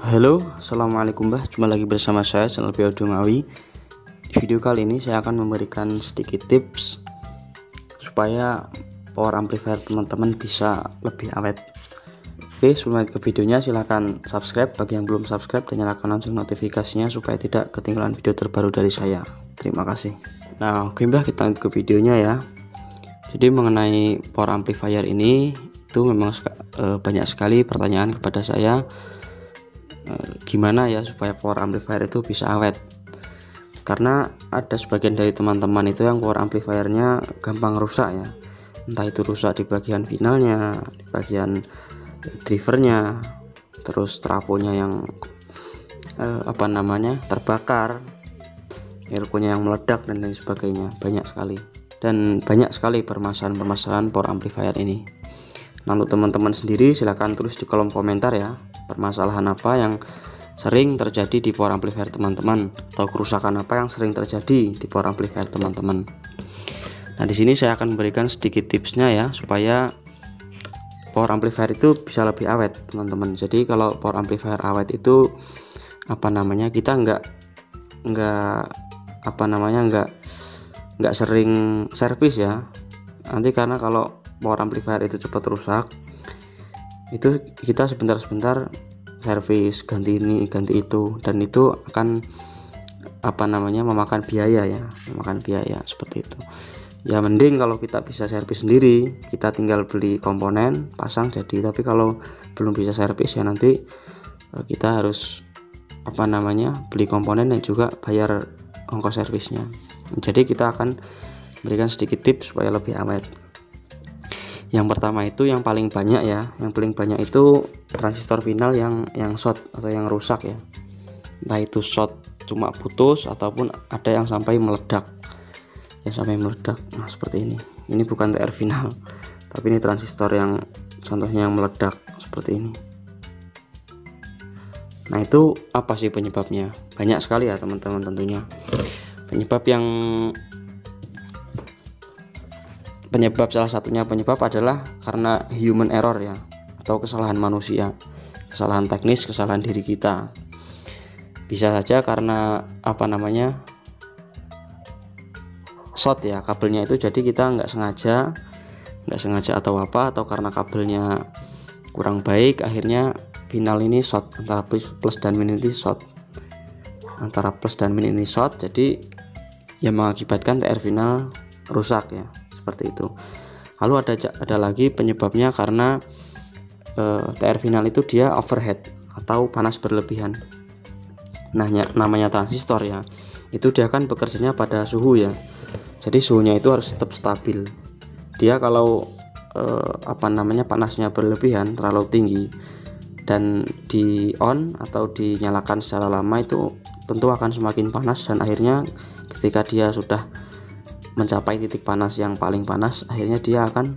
Halo, assalamualaikum Mbah. Jumpa lagi bersama saya channel Biodo Ngawi. Di video kali ini saya akan memberikan sedikit tips supaya power amplifier teman-teman bisa lebih awet. Oke, sebelum lanjut ke videonya silahkan subscribe bagi yang belum subscribe dan nyalakan lonceng notifikasinya supaya tidak ketinggalan video terbaru dari saya. Terima kasih. Nah, oke Mbah, kita lanjut ke videonya ya. Jadi mengenai power amplifier ini itu memang banyak sekali pertanyaan kepada saya. Gimana ya supaya power amplifier itu bisa awet, karena ada sebagian dari teman-teman itu yang power amplifiernya gampang rusak ya, entah itu rusak di bagian finalnya, di bagian drivernya, terus trafonya yang terbakar, airconya yang meledak dan lain sebagainya. Banyak sekali permasalahan power amplifier ini. Nah, untuk teman-teman sendiri silahkan tulis di kolom komentar ya, permasalahan apa yang sering terjadi di power amplifier teman-teman, atau kerusakan apa yang sering terjadi di power amplifier teman-teman. Nah, di sini saya akan memberikan sedikit tipsnya ya, supaya power amplifier itu bisa lebih awet teman-teman. Jadi kalau power amplifier awet itu kita nggak sering servis ya. Nanti karena kalau power amplifier itu cepat rusak, itu kita sebentar-sebentar servis, ganti ini ganti itu, dan itu akan memakan biaya seperti itu ya. Mending kalau kita bisa servis sendiri, kita tinggal beli komponen, pasang jadi. Tapi kalau belum bisa servis ya nanti kita harus beli komponen dan juga bayar ongkos servisnya. Jadi kita akan berikan sedikit tips supaya lebih awet. Yang pertama itu yang paling banyak itu transistor final yang short atau yang rusak ya. Entah itu short cuma putus ataupun ada yang sampai meledak. Nah, seperti ini. Ini bukan TR final, tapi ini transistor yang contohnya yang meledak seperti ini. Nah, itu apa sih penyebabnya? Banyak sekali ya teman-teman tentunya. Salah satunya adalah karena human error ya, atau kesalahan manusia, kesalahan teknis, kesalahan diri kita. Bisa saja karena short ya kabelnya itu, jadi kita nggak sengaja atau karena kabelnya kurang baik, akhirnya final ini short, antara plus dan min ini short, jadi yang mengakibatkan TR final rusak ya, seperti itu. Lalu ada lagi penyebabnya karena TR final itu dia overheat atau panas berlebihan. Nah, namanya transistor ya, itu dia kan bekerjanya pada suhu ya. Jadi suhunya itu harus tetap stabil. Dia kalau panasnya berlebihan, terlalu tinggi, dan di on atau dinyalakan secara lama, itu tentu akan semakin panas, dan akhirnya ketika dia sudah mencapai titik panas yang paling panas, akhirnya dia akan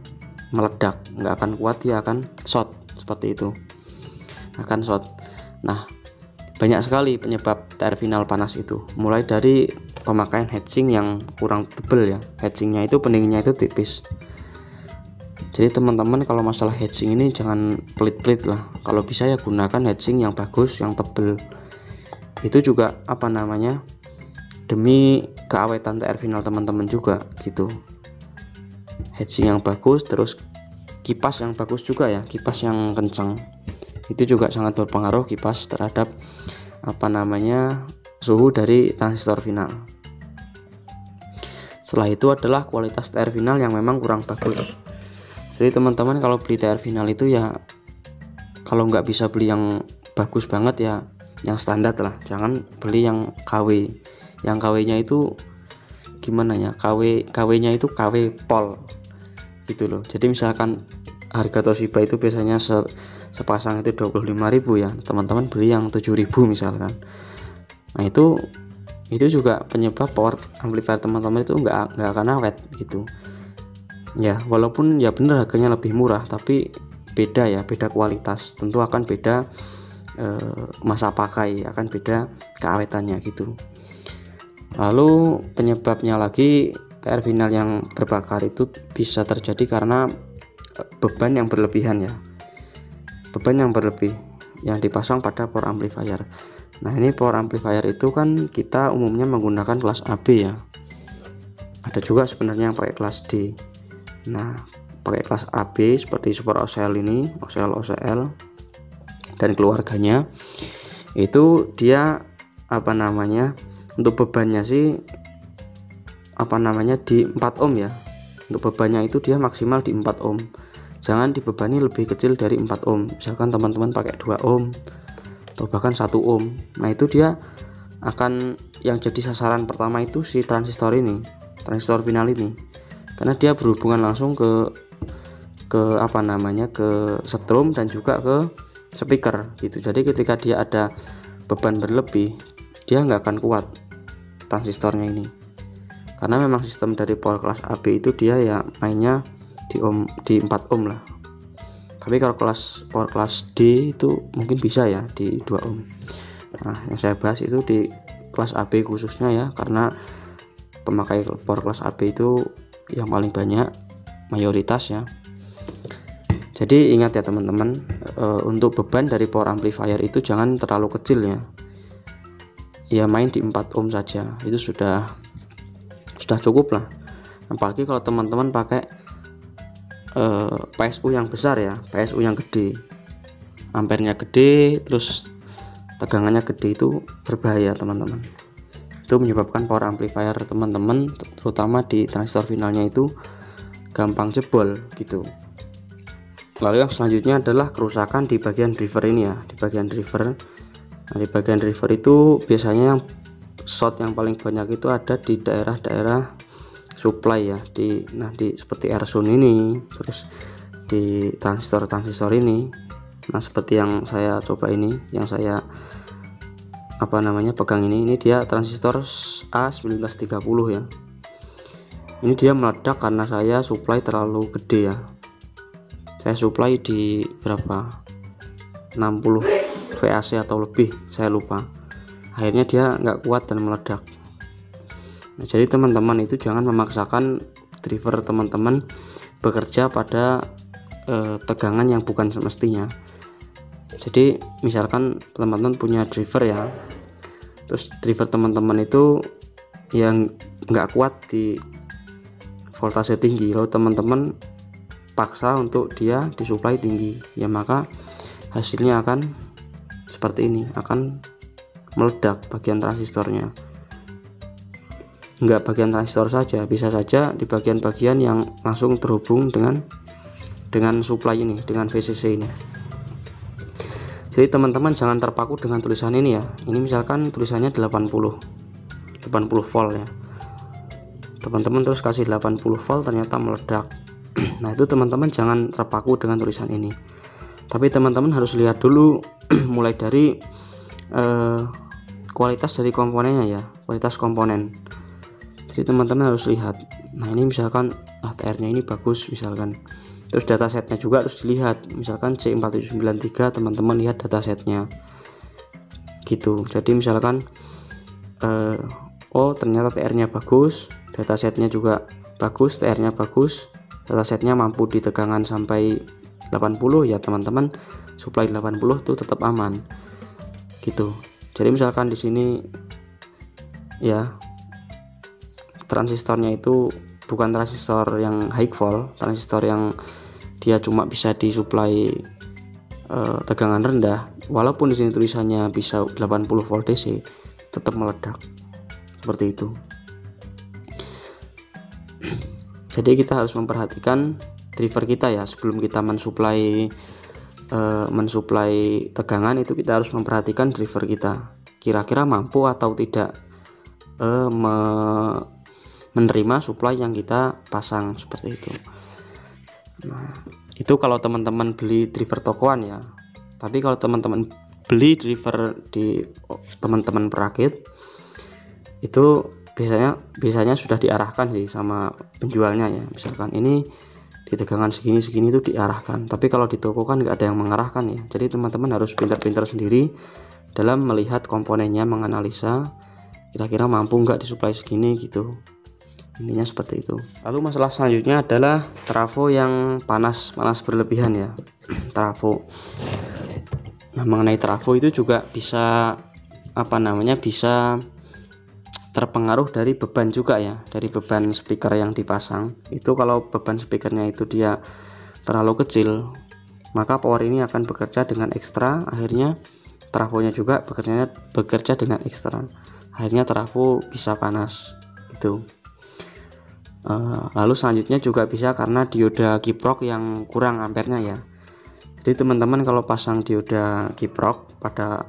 meledak, nggak akan kuat, dia akan short seperti itu, akan short. Nah, banyak sekali penyebab TR final panas itu, mulai dari pemakaian heatsink yang kurang tebal ya, heatsinknya itu pendinginnya itu tipis. Jadi teman-teman kalau masalah heatsink ini jangan pelit-pelit lah, kalau bisa ya gunakan heatsink yang bagus, yang tebal. Itu juga demi keawetan TR final teman-teman juga gitu. Heatsink yang bagus, terus kipas yang bagus juga ya, kipas yang kencang. Itu juga sangat berpengaruh, kipas, terhadap suhu dari transistor final. Setelah itu adalah kualitas TR final yang memang kurang bagus. Jadi teman-teman kalau beli TR final itu ya, kalau nggak bisa beli yang bagus banget ya, yang standar lah, jangan beli yang KW. Yang KW-nya itu gimana ya, KW-nya itu KW pol gitu loh. Jadi misalkan harga Toshiba itu biasanya sepasang itu 25.000 ya, teman-teman beli yang 7.000 misalkan. Nah, itu juga penyebab power amplifier teman-teman itu nggak akan awet gitu ya. Walaupun ya bener harganya lebih murah, tapi beda kualitas, tentu akan beda masa pakai, akan beda keawetannya gitu. Lalu penyebabnya lagi, TR final yang terbakar itu bisa terjadi karena beban yang berlebihan ya, beban yang berlebih. yang dipasang pada power amplifier. Nah, ini power amplifier itu kan kita umumnya menggunakan kelas AB ya. Ada juga sebenarnya yang pakai kelas D. Nah, pakai kelas AB seperti Super OCL ini, OCL dan keluarganya, itu dia untuk bebannya sih di 4 ohm ya. Untuk bebannya itu dia maksimal di 4 ohm. Jangan dibebani lebih kecil dari 4 ohm. Misalkan teman-teman pakai 2 ohm atau bahkan 1 ohm. Nah, itu dia akan yang jadi sasaran pertama itu si transistor final ini. Karena dia berhubungan langsung ke setrum dan juga ke speaker gitu. Jadi ketika dia ada beban berlebih, dia nggak akan kuat transistornya ini, karena memang sistem dari power kelas AB itu dia ya mainnya di 4 ohm lah. Tapi kalau power kelas D itu mungkin bisa ya di 2 ohm. Nah, yang saya bahas itu di kelas AB khususnya ya, karena pemakai power kelas AB itu yang paling banyak, mayoritas ya. Jadi ingat ya teman-teman, untuk beban dari power amplifier itu jangan terlalu kecil ya, main di 4 ohm saja, itu sudah cukup lah. Apalagi kalau teman-teman pakai PSU yang besar ya, PSU yang gede, ampernya gede, terus tegangannya gede, itu berbahaya teman-teman. Itu menyebabkan power amplifier teman-teman, terutama di transistor finalnya itu gampang jebol gitu. Lalu yang selanjutnya adalah kerusakan di bagian driver ini ya, di bagian driver. Nah, di bagian driver itu biasanya yang short yang paling banyak itu ada di daerah-daerah supply ya, di seperti R-zone ini, terus di transistor ini. Nah, seperti yang saya coba ini, yang saya pegang ini dia transistor A1930 ya. Ini dia meledak karena saya supply terlalu gede ya. Saya supply di berapa, 60 VAC atau lebih, saya lupa. Akhirnya dia nggak kuat dan meledak. Nah, jadi teman-teman itu jangan memaksakan driver teman-teman bekerja pada tegangan yang bukan semestinya. Jadi misalkan teman-teman punya driver ya, terus driver teman-teman itu yang nggak kuat di voltase tinggi, lalu teman-teman paksa untuk dia disuplai tinggi ya, maka hasilnya akan seperti ini, akan meledak bagian transistornya. Enggak bagian transistor saja, bisa saja di bagian-bagian yang langsung terhubung dengan supply ini, dengan VCC ini. Jadi teman-teman jangan terpaku dengan tulisan ini ya. Ini misalkan tulisannya 80 volt ya, teman-teman terus kasih 80 volt ternyata meledak. Nah, itu teman-teman jangan terpaku dengan tulisan ini, tapi teman-teman harus lihat dulu mulai dari kualitas dari komponennya ya, kualitas komponen. Jadi teman-teman harus lihat, nah ini misalkan TR nya ini bagus misalkan, terus datasetnya juga harus dilihat, misalkan C4793, teman-teman lihat datasetnya gitu. Jadi misalkan ternyata TR nya bagus, datasetnya juga bagus, TR nya bagus, datasetnya mampu di tegangan sampai 80 ya, teman-teman supply 80 tuh tetap aman gitu. Jadi misalkan di sini ya transistornya itu bukan transistor yang high volt, transistor yang dia cuma bisa disuplai tegangan rendah, walaupun di sini tulisannya bisa 80 volt DC, tetap meledak seperti itu. Jadi kita harus memperhatikan driver kita ya, sebelum kita mensuplai tegangan itu kita harus memperhatikan driver kita kira-kira mampu atau tidak menerima supply yang kita pasang seperti itu. Nah, itu kalau teman-teman beli driver tokoan ya. Tapi kalau teman-teman beli driver di teman-teman perakit, itu biasanya sudah diarahkan sih sama penjualnya ya. Misalkan ini di tegangan segini itu diarahkan. Tapi kalau di toko kan nggak ada yang mengarahkan ya. Jadi teman-teman harus pintar-pintar sendiri dalam melihat komponennya, menganalisa kira-kira mampu nggak disuplai segini gitu. Intinya seperti itu. Lalu masalah selanjutnya adalah trafo yang panas berlebihan ya. Trafo. Nah, mengenai trafo itu juga bisa bisa terpengaruh dari beban juga ya, dari beban speaker yang dipasang. Itu kalau beban speakernya itu dia terlalu kecil, maka power ini akan bekerja dengan ekstra, akhirnya trafonya juga bekerja dengan ekstra, akhirnya trafo bisa panas gitu. Lalu selanjutnya juga bisa karena dioda kiprok yang kurang ampernya ya. Jadi teman-teman kalau pasang dioda kiprok pada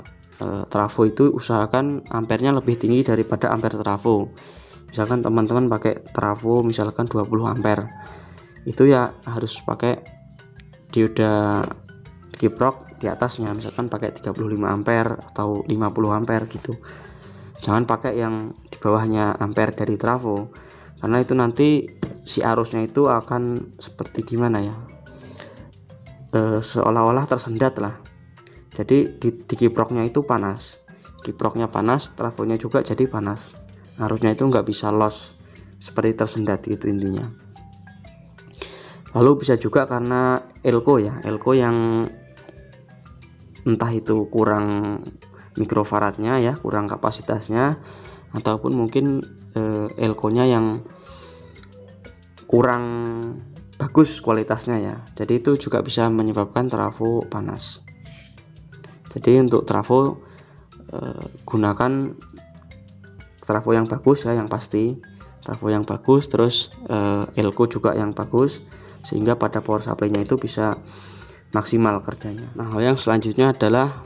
trafo itu usahakan ampernya lebih tinggi daripada ampere trafo. Misalkan teman-teman pakai trafo misalkan 20 ampere, itu ya harus pakai dioda kiprok di atasnya, misalkan pakai 35 ampere atau 50 ampere gitu. Jangan pakai yang di bawahnya ampere dari trafo, karena itu nanti si arusnya itu akan seperti gimana ya, seolah-olah tersendat lah. Jadi di kiproknya itu panas, kiproknya panas, trafonya juga jadi panas, arusnya itu nggak bisa loss, seperti tersendat gitu intinya. Lalu bisa juga karena elko yang entah itu kurang mikrofaradnya ya, kurang kapasitasnya, ataupun mungkin elko-nya yang kurang bagus kualitasnya ya. Jadi itu juga bisa menyebabkan trafo panas. Jadi untuk trafo gunakan trafo yang bagus ya, yang pasti trafo yang bagus, terus elko juga yang bagus, sehingga pada power supply-nya itu bisa maksimal kerjanya. Nah, hal yang selanjutnya adalah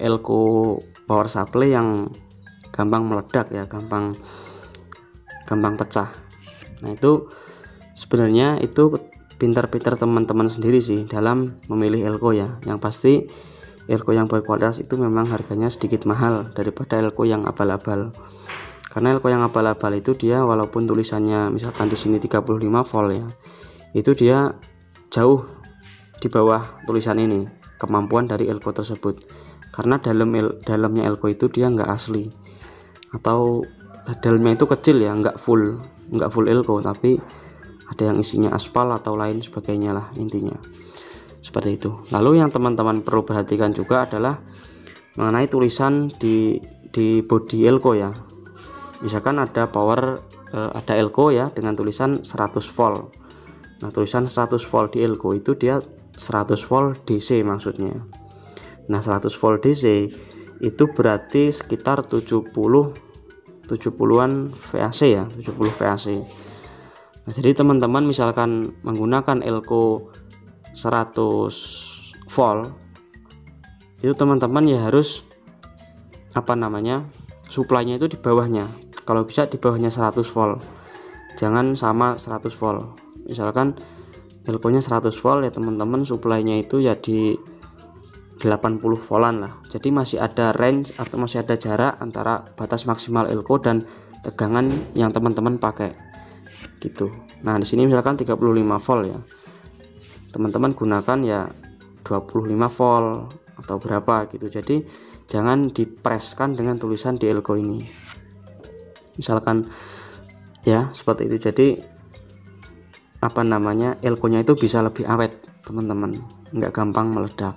elko power supply yang gampang meledak ya, gampang pecah. Nah, itu sebenarnya itu pintar-pintar teman-teman sendiri sih dalam memilih elko ya. Yang pasti elko yang berkualitas itu memang harganya sedikit mahal daripada elko yang abal-abal. Karena elko yang abal-abal itu dia walaupun tulisannya misalkan di sini 35 volt ya, itu dia jauh di bawah tulisan ini kemampuan dari elko tersebut. Karena dalamnya elko itu dia nggak asli, atau dalamnya itu kecil ya, nggak full elko, tapi ada yang isinya aspal atau lain sebagainya lah intinya, seperti itu. Lalu yang teman-teman perlu perhatikan juga adalah mengenai tulisan di body elko ya. Misalkan ada ada elko ya dengan tulisan 100 volt. Nah, tulisan 100 volt di elko itu dia 100 volt DC maksudnya. Nah, 100 volt DC itu berarti sekitar 70-an VAC ya, 70 VAC. Nah, jadi teman-teman misalkan menggunakan elko 100 volt, itu teman-teman ya harus supply-nya itu di bawahnya. Kalau bisa di bawahnya 100 volt, jangan sama 100 volt. Misalkan elko-nya 100 volt ya teman-teman, supply-nya itu ya di 80 voltan lah. Jadi masih ada range atau masih ada jarak antara batas maksimal elko dan tegangan yang teman-teman pakai gitu. Nah, di sini misalkan 35 volt ya, teman-teman gunakan ya 25 volt atau berapa gitu. Jadi jangan dipreskan dengan tulisan di elko ini, misalkan ya seperti itu. Jadi elko-nya itu bisa lebih awet teman-teman, nggak gampang meledak.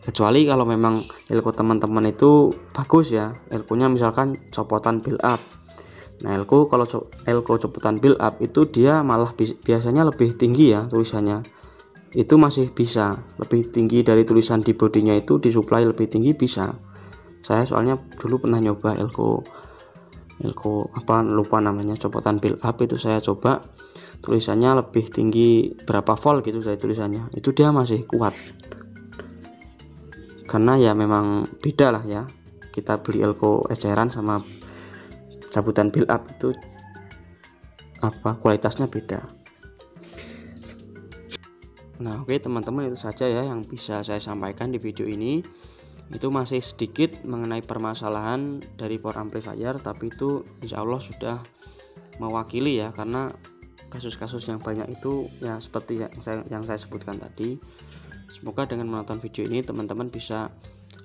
Kecuali kalau memang elko teman-teman itu bagus ya, elko-nya misalkan copotan build up. Nah, kalau elko copotan build up itu dia malah biasanya lebih tinggi ya tulisannya. Itu masih bisa lebih tinggi dari tulisan di bodinya, itu disuplai lebih tinggi bisa. Saya soalnya dulu pernah nyoba elko lupa namanya, copotan build up, itu saya coba tulisannya lebih tinggi berapa volt gitu dari tulisannya, itu dia masih kuat. Karena ya memang beda lah ya, kita beli elko eceran sama cabutan build up itu kualitasnya beda. Nah, oke teman-teman, itu saja ya yang bisa saya sampaikan di video ini. Itu masih sedikit mengenai permasalahan dari power amplifier, tapi itu insya Allah sudah mewakili ya, karena kasus-kasus yang banyak itu ya seperti yang saya sebutkan tadi. Semoga dengan menonton video ini teman-teman bisa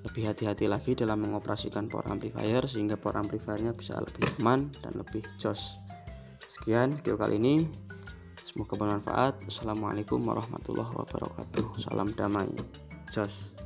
lebih hati-hati lagi dalam mengoperasikan power amplifier, sehingga power amplifiernya bisa lebih aman dan lebih jos. Sekian video kali ini, semoga bermanfaat. Assalamualaikum warahmatullahi wabarakatuh. Salam damai, jos.